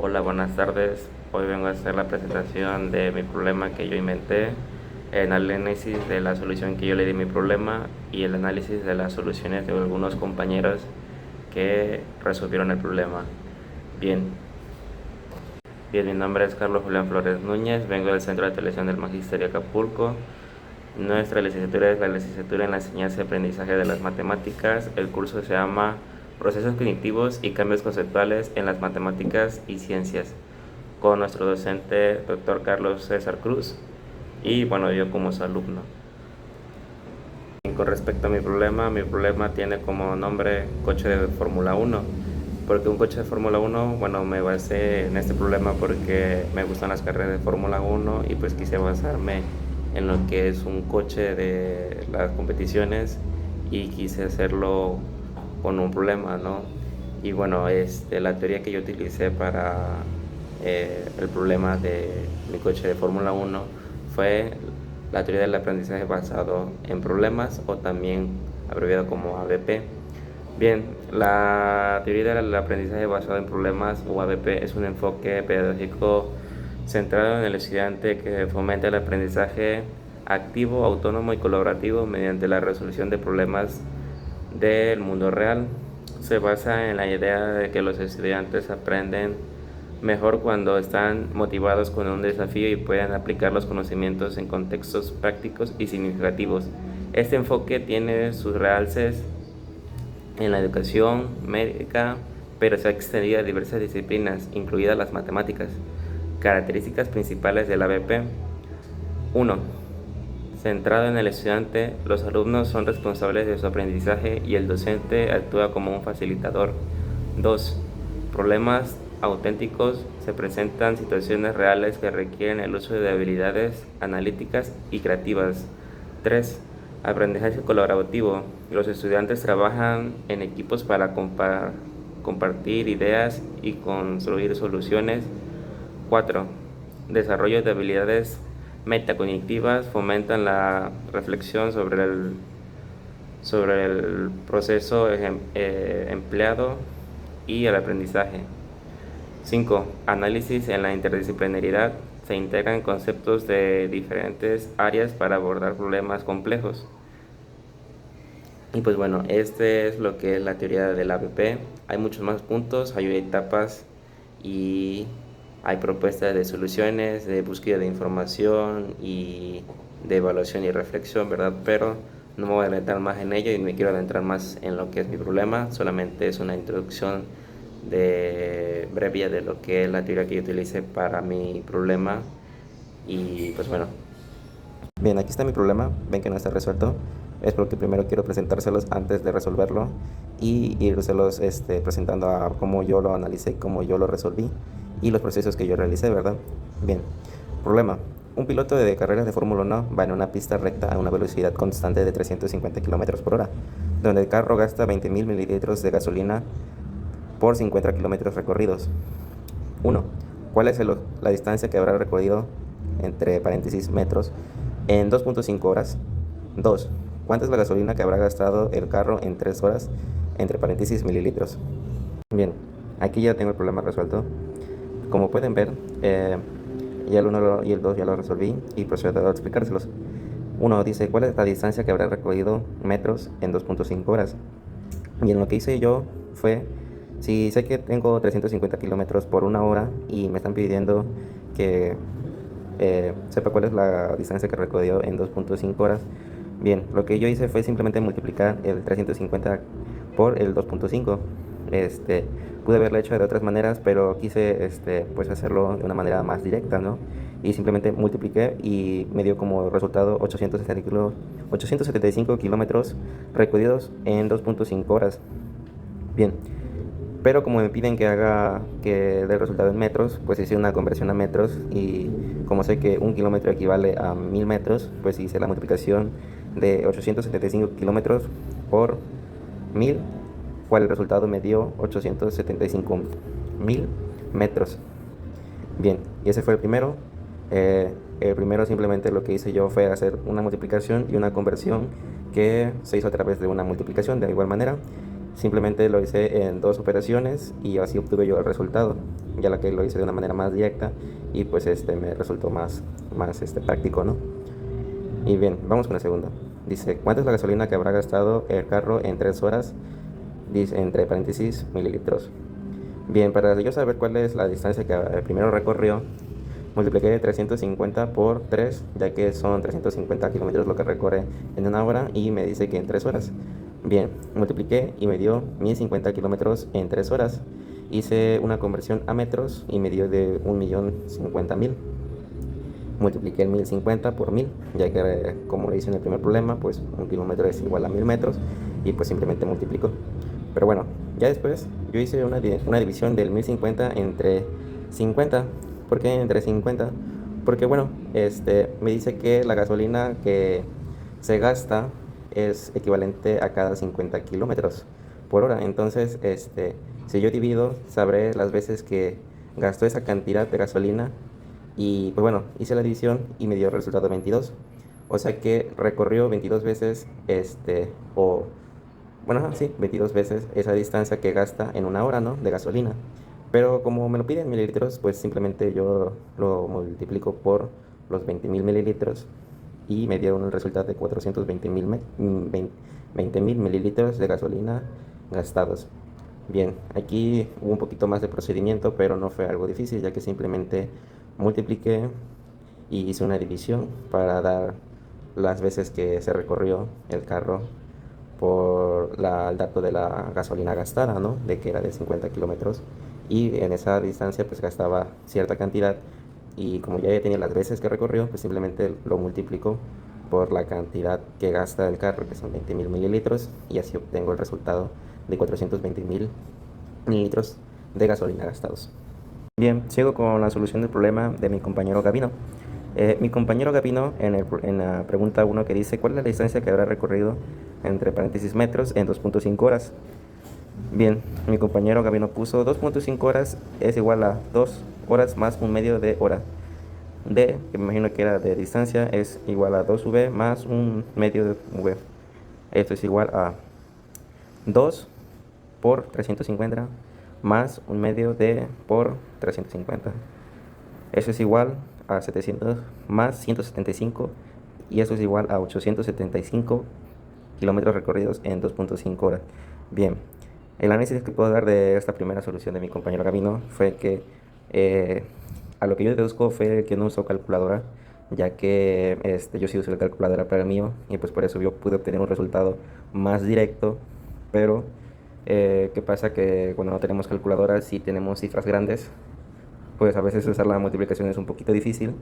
Hola, buenas tardes. Hoy vengo a hacer la presentación de mi problema que yo inventé, el análisis de la solución que yo le di a mi problema y el análisis de las soluciones de algunos compañeros que resolvieron el problema. Bien, mi nombre es Carlos Julián Flores Núñez, vengo del Centro de Televisión del Magisterio Acapulco. Nuestra licenciatura es la licenciatura en la enseñanza y aprendizaje de las matemáticas. El curso se llama Procesos cognitivos y cambios conceptuales en las matemáticas y ciencias, con nuestro docente, doctor Carlos César Cruz, y bueno, yo como su alumno. Con respecto a mi problema tiene como nombre coche de Fórmula 1. Porque un coche de Fórmula 1, bueno, me basé en este problema porque me gustan las carreras de Fórmula 1 y pues quise basarme en lo que es un coche de las competiciones y quise hacerlo con un problema, ¿no? Y bueno, la teoría que yo utilicé para el problema de mi coche de Fórmula 1 fue la teoría del aprendizaje basado en problemas, o también abreviado como ABP. Bien, la teoría del aprendizaje basado en problemas, o ABP, es un enfoque pedagógico centrado en el estudiante que fomenta el aprendizaje activo, autónomo y colaborativo mediante la resolución de problemas del mundo real. Se basa en la idea de que los estudiantes aprenden mejor cuando están motivados con un desafío y pueden aplicar los conocimientos en contextos prácticos y significativos. Este enfoque tiene sus realces en la educación médica, pero se ha extendido a diversas disciplinas, incluidas las matemáticas. Características principales del ABP. 1. Centrado en el estudiante, los alumnos son responsables de su aprendizaje y el docente actúa como un facilitador. 2. Problemas auténticos. Se presentan situaciones reales que requieren el uso de habilidades analíticas y creativas. 3. Aprendizaje colaborativo. Los estudiantes trabajan en equipos para compartir ideas y construir soluciones. 4. Desarrollo de habilidades metacognitivas. Fomentan la reflexión sobre el proceso empleado y el aprendizaje. 5. Análisis en la interdisciplinariedad. Se integran conceptos de diferentes áreas para abordar problemas complejos. Y pues bueno, este es lo que es la teoría del ABP. Hay muchos más puntos, hay etapas y hay propuestas de soluciones, de búsqueda de información y de evaluación y reflexión, ¿verdad? Pero no me voy a adentrar más en ello y me quiero adentrar más en lo que es mi problema. Solamente es una introducción breve de lo que es la teoría que yo utilicé para mi problema. Y pues bueno. Bien, aquí está mi problema. Ven que no está resuelto. Es porque primero quiero presentárselos antes de resolverlo y irselos presentando a cómo yo lo analicé, cómo yo lo resolví y los procesos que yo realicé, ¿verdad? Bien, problema. Un piloto de carreras de Fórmula 1 va en una pista recta a una velocidad constante de 350 km por hora, donde el carro gasta 20.000 mililitros de gasolina por 50 kilómetros recorridos. 1. ¿Cuál es la distancia que habrá recorrido, entre paréntesis, metros, en 2.5 horas? 2. ¿Cuánta es la gasolina que habrá gastado el carro en 3 horas, entre paréntesis, mililitros? Bien, aquí ya tengo el problema resuelto. Como pueden ver, ya el 1 y el 2 ya lo resolví y procedo a explicárselos. 1 dice, ¿cuál es la distancia que habrá recorrido metros en 2.5 horas? Bien, lo que hice yo fue, si sé que tengo 350 kilómetros por una hora y me están pidiendo que sepa cuál es la distancia que recorrió en 2.5 horas. Bien, lo que yo hice fue simplemente multiplicar el 350 por el 2.5. Pude haberlo hecho de otras maneras, pero quise pues hacerlo de una manera más directa, ¿no? Y simplemente multipliqué y me dio como resultado 875 kilómetros recorridos en 2.5 horas. Bien, pero como me piden que dé el resultado en metros, pues hice una conversión a metros, y como sé que un kilómetro equivale a 1000 metros, pues hice la multiplicación de 875 kilómetros por 1000, cual el resultado me dio 875.000 metros. Bien, y ese fue el primero. El primero simplemente lo que hice yo fue hacer una multiplicación y una conversión que se hizo a través de una multiplicación de igual manera. Simplemente lo hice en 2 operaciones y así obtuve yo el resultado, ya la que lo hice de una manera más directa y pues me resultó más práctico, ¿no? Y bien, vamos con el segundo. Dice, ¿cuánta es la gasolina que habrá gastado el carro en 3 horas? Dice, entre paréntesis, mililitros. Bien, para yo saber cuál es la distancia que primero recorrió, multipliqué 350 por 3, ya que son 350 kilómetros lo que recorre en una hora y me dice que en 3 horas. Bien, multipliqué y me dio 1050 kilómetros en 3 horas. Hice una conversión a metros y me dio de 1.050.000. Multipliqué el 1050 por 1000, ya que como lo hice en el primer problema, pues 1 kilómetro es igual a 1000 metros y pues simplemente multiplico. Pero bueno, ya después yo hice una división del 1050 entre 50. ¿Por qué entre 50? Porque bueno, me dice que la gasolina que se gasta es equivalente a cada 50 kilómetros por hora. Entonces, si yo divido, sabré las veces que gastó esa cantidad de gasolina y pues bueno, hice la división y me dio el resultado 22. O sea que recorrió 22 veces, o bueno, sí, 22 veces esa distancia que gasta en una hora, ¿no? De gasolina. Pero como me lo piden en mililitros, pues simplemente yo lo multiplico por los 20.000 mililitros y me dieron el resultado de 20.000 mililitros de gasolina gastados. Bien, aquí hubo un poquito más de procedimiento, pero no fue algo difícil, ya que simplemente multipliqué y hice una división para dar las veces que se recorrió el carro por el dato de la gasolina gastada, ¿no? De que era de 50 kilómetros y en esa distancia pues gastaba cierta cantidad y como ya tenía las veces que recorrió, pues simplemente lo multiplico por la cantidad que gasta el carro, que son 20.000 mililitros, y así obtengo el resultado de 420.000 mililitros de gasolina gastados. Bien, sigo con la solución del problema de mi compañero Gavino. Mi compañero Gavino en la pregunta 1 que dice, ¿cuál es la distancia que habrá recorrido entre paréntesis metros en 2.5 horas? Bien, mi compañero Gavino puso 2.5 horas es igual a 2 horas más un medio de hora. D, que me imagino que era de distancia, es igual a 2v más un medio de v. Esto es igual a 2 por 350 más un medio de por 350. Eso es igual a 700 más 175 y eso es igual a 875 kilómetros recorridos en 2.5 horas. Bien, el análisis que puedo dar de esta primera solución de mi compañero Gavino fue que a lo que yo deduzco fue que no usó calculadora, ya que yo sí usé la calculadora para el mío y pues por eso yo pude obtener un resultado más directo, pero ¿qué pasa? Que cuando no tenemos calculadora, si tenemos cifras grandes, pues a veces usar la multiplicación es un poquito difícil.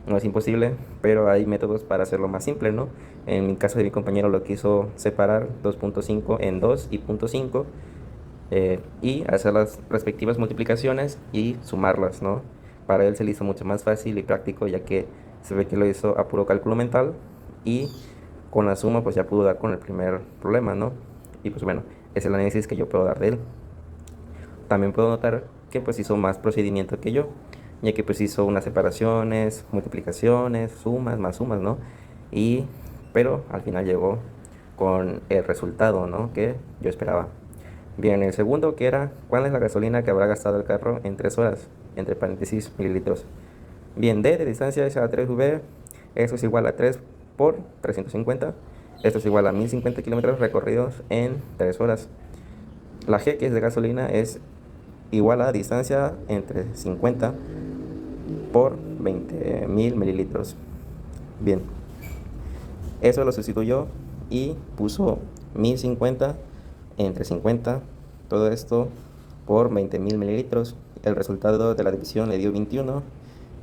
No es imposible, pero hay métodos para hacerlo más simple, ¿no? En mi caso de mi compañero lo quiso separar 2.5 en 2 y 0.5 y hacer las respectivas multiplicaciones y sumarlas, ¿no? Para él se le hizo mucho más fácil y práctico, ya que se ve que lo hizo a puro cálculo mental y con la suma pues ya pudo dar con el primer problema, ¿no? Y pues bueno, es el análisis que yo puedo dar de él. También puedo notar que pues hizo más procedimiento que yo, ya que pues hizo unas separaciones, multiplicaciones, sumas, más sumas, ¿no? Pero al final llegó con el resultado, ¿no? Que yo esperaba. Bien, el segundo que era, ¿cuál es la gasolina que habrá gastado el carro en 3 horas? Entre paréntesis, mililitros. Bien, D de distancia es a 3V, eso es igual a 3 por 350. Esto es igual a 1050 kilómetros recorridos en 3 horas. La G, que es de gasolina, es igual a distancia entre 50 por 20.000 mililitros. Bien, eso lo sustituyó y puso 1050 entre 50, todo esto por 20.000 mililitros. El resultado de la división le dio 21.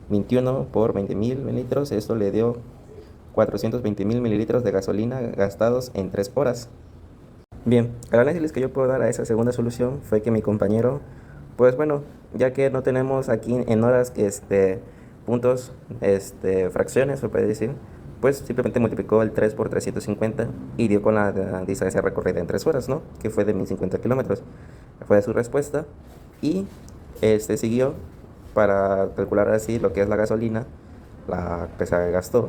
21 por 20.000 mililitros, esto le dio 420.000 mililitros de gasolina gastados en 3 horas. Bien, el análisis que yo puedo dar a esa segunda solución fue que mi compañero, pues bueno, ya que no tenemos aquí en horas puntos, fracciones, se puede decir, pues simplemente multiplicó el 3 por 350 y dio con la distancia recorrida en 3 horas, ¿no? Que fue de 1050 kilómetros. Fue su respuesta y siguió para calcular así lo que es la gasolina, la que se gastó.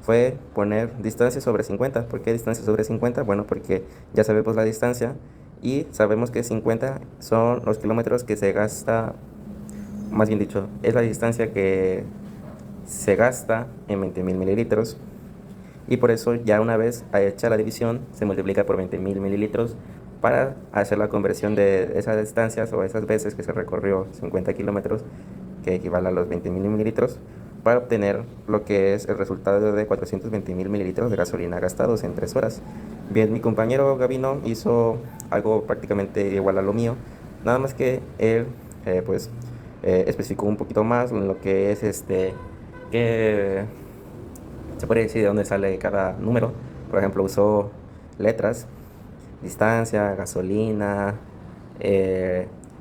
fue poner distancia sobre 50. ¿Por qué distancia sobre 50? Bueno, porque ya sabemos la distancia y sabemos que 50 son los kilómetros que se gasta, más bien dicho, es la distancia que se gasta en 20.000 mililitros. Y por eso ya una vez hecha la división se multiplica por 20.000 mililitros para hacer la conversión de esas distancias o esas veces que se recorrió 50 kilómetros, que equivale a los 20.000 mililitros, para obtener lo que es el resultado de 420.000 mililitros de gasolina gastados en 3 horas. Bien, mi compañero Gavino hizo algo prácticamente igual a lo mío, nada más que él pues especificó un poquito más en lo que es que se puede decir de dónde sale cada número. Por ejemplo, usó letras, distancia, gasolina,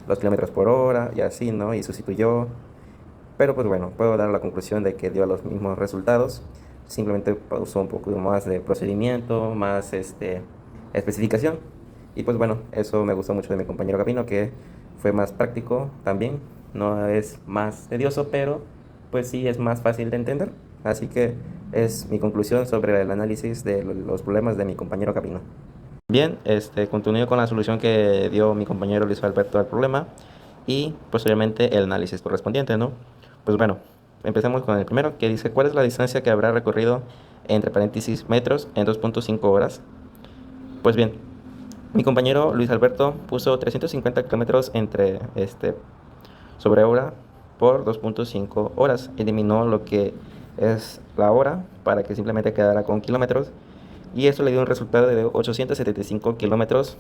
los kilómetros por hora y así, ¿no? Y sustituyó. Pero pues bueno, puedo dar la conclusión de que dio los mismos resultados. Simplemente usó un poco más de procedimiento, más especificación. Y pues bueno, eso me gustó mucho de mi compañero Gabino, que fue más práctico también. No es más tedioso, pero pues sí es más fácil de entender. Así que es mi conclusión sobre el análisis de los problemas de mi compañero Gabino. Bien, continúo con la solución que dio mi compañero Luis Alberto al problema y posteriormente el análisis correspondiente, ¿no? Pues bueno, empecemos con el primero, que dice: ¿cuál es la distancia que habrá recorrido, entre paréntesis, metros, en 2.5 horas? Pues bien, mi compañero Luis Alberto puso 350 kilómetros sobre hora por 2.5 horas. Eliminó lo que es la hora para que simplemente quedara con kilómetros, y eso le dio un resultado de 875 kilómetros,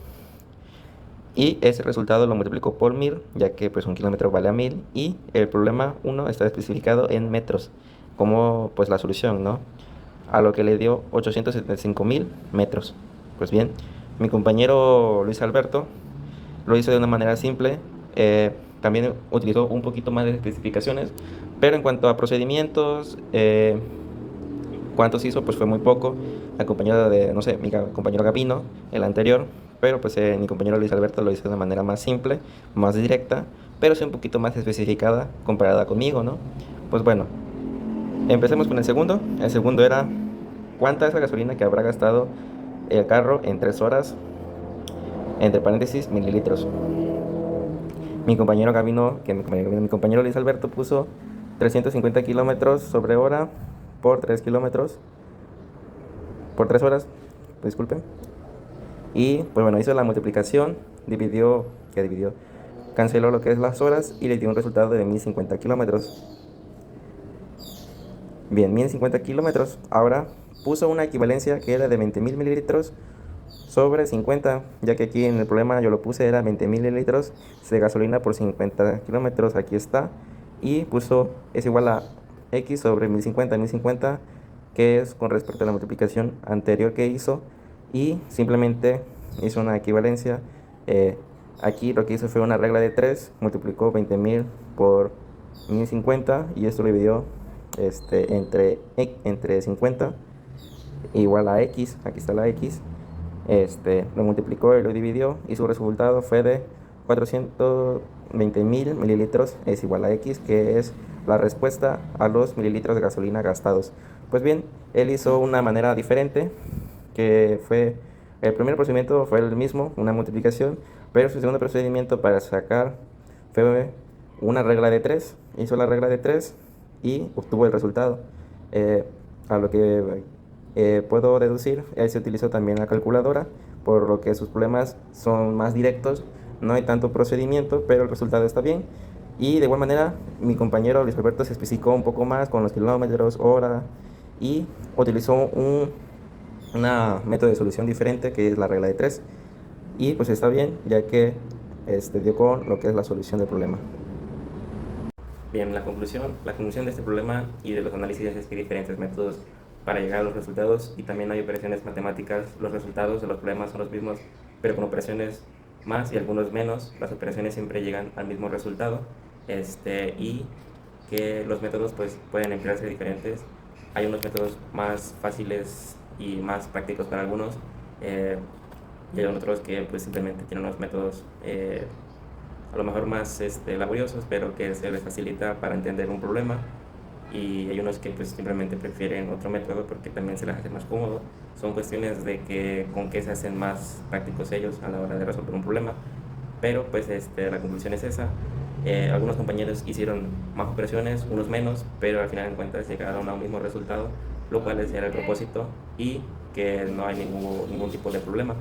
y ese resultado lo multiplicó por 1000, ya que pues un kilómetro vale a 1000, y el problema 1 está especificado en metros como pues la solución, ¿no? A lo que le dio 875.000 metros. Pues bien, mi compañero Luis Alberto lo hizo de una manera simple. También utilizó un poquito más de especificaciones, pero en cuanto a procedimientos, cuántos hizo, pues fue muy poco, acompañado de, no sé, mi compañero Gabino, el anterior. Pero pues mi compañero Luis Alberto lo hizo de una manera más simple, más directa, pero sí un poquito más especificada comparada conmigo, ¿no? Pues bueno, empecemos con el segundo. El segundo era: ¿cuánta es la gasolina que habrá gastado el carro en 3 horas? Entre paréntesis, mililitros. Mi compañero Gabino, mi compañero Luis Alberto puso 350 kilómetros sobre hora por 3 kilómetros, por 3 horas, disculpen. Y pues bueno, hizo la multiplicación, dividió, canceló lo que es las horas y le dio un resultado de 1050 kilómetros. Bien, 1050 kilómetros. Ahora puso una equivalencia que era de 20.000 mililitros sobre 50, ya que aquí en el problema yo lo puse, era 20.000 mililitros de gasolina por 50 kilómetros. Aquí está. Y puso es igual a X sobre 1050, que es con respecto a la multiplicación anterior que hizo. Y simplemente hizo una equivalencia. Aquí lo que hizo fue una regla de 3, multiplicó 20.000 por 1050 y esto lo dividió entre 50 igual a X. Aquí está la X. Lo multiplicó y lo dividió y su resultado fue de 420.000 mililitros es igual a X, que es la respuesta a los mililitros de gasolina gastados. Pues bien, él hizo una manera diferente, que fue: el primer procedimiento fue el mismo, una multiplicación, pero su segundo procedimiento para sacar fue una regla de 3. Hizo la regla de 3 y obtuvo el resultado. A lo que puedo deducir, él se utilizó también la calculadora, por lo que sus problemas son más directos, no hay tanto procedimiento, pero el resultado está bien. Y de igual manera, mi compañero Luis Alberto se especificó un poco más con los kilómetros, hora, y utilizó una método de solución diferente, que es la regla de 3. Y pues está bien, ya que dio con lo que es la solución del problema. Bien, la conclusión de este problema y de los análisis es que hay diferentes métodos para llegar a los resultados, y también hay operaciones matemáticas. Los resultados de los problemas son los mismos, pero con operaciones más y algunos menos. Las operaciones siempre llegan al mismo resultado, y que los métodos pues pueden emplearse diferentes. Hay unos métodos más fáciles y más prácticos para algunos, y hay otros que pues simplemente tienen unos métodos a lo mejor más laboriosos, pero que se les facilita para entender un problema. y hay unos que pues simplemente prefieren otro método porque también se les hace más cómodo. Son cuestiones de que con qué se hacen más prácticos ellos a la hora de resolver un problema, pero pues la conclusión es esa. Algunos compañeros hicieron más operaciones, unos menos, pero al final en cuentas llegaron a un mismo resultado, lo cual ese era el propósito y que no hay ningún tipo de problema.